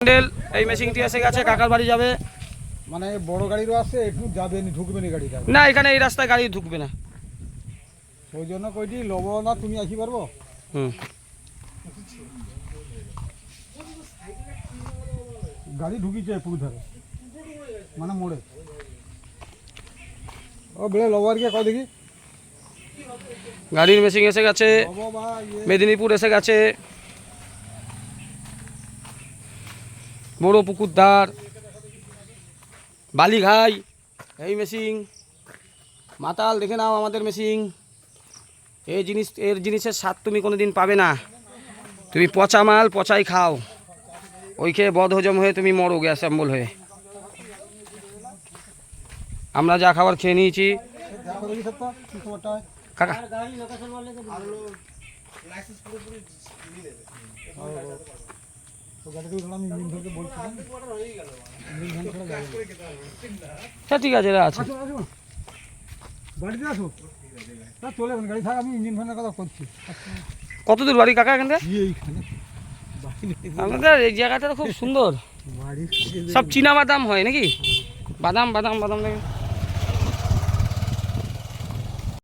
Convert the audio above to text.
এই মেশিনটি এসে গেছে, কাকার বাড়ি যাবে। মানে বড় গাড়িরও আছে, একটু যাবে ঢুকবে না গাড়িটা? না, এখানে এই রাস্তায় গাড়ি ঢুকবে না। ওই জন্য কইটি লব না, তুমি আসি পারবো? গাড়ি ঢুকিছে পুরো ধারে, মানে মোড়ে। ও বেড়ে লব আর কি কয় দেখি। গাড়ির মেশিন এসে গেছে, মেদিনীপুর এসে গেছে। বড় পুকুর ধার, বালিঘাই এই মেশিন। মাতাল দেখে নাও আমাদের মেশিন। এর জিনিসের স্বাদ তুমি কোনোদিন পাবে না। তুমি পচা মাল পচাই খাও, ওই খেয়ে বদ হজম হয়ে তুমি মরো গ্যাস অম্বল হয়ে। আমরা যা খাবার খেয়ে নিয়েছি। কাকা হ্যাঁ ঠিক আছে, আছে। বাড়িতে আসো, চলে গাড়ি থাক, আমি ইঞ্জিন ফ্যানের কথা করছি। কত দূর বাড়ি কাকা এখান থেকে? আমাদের এই জায়গাটা খুব সুন্দর, সব চীনা বাদাম হয় নাকি? বাদাম বাদাম বাদাম লাগে।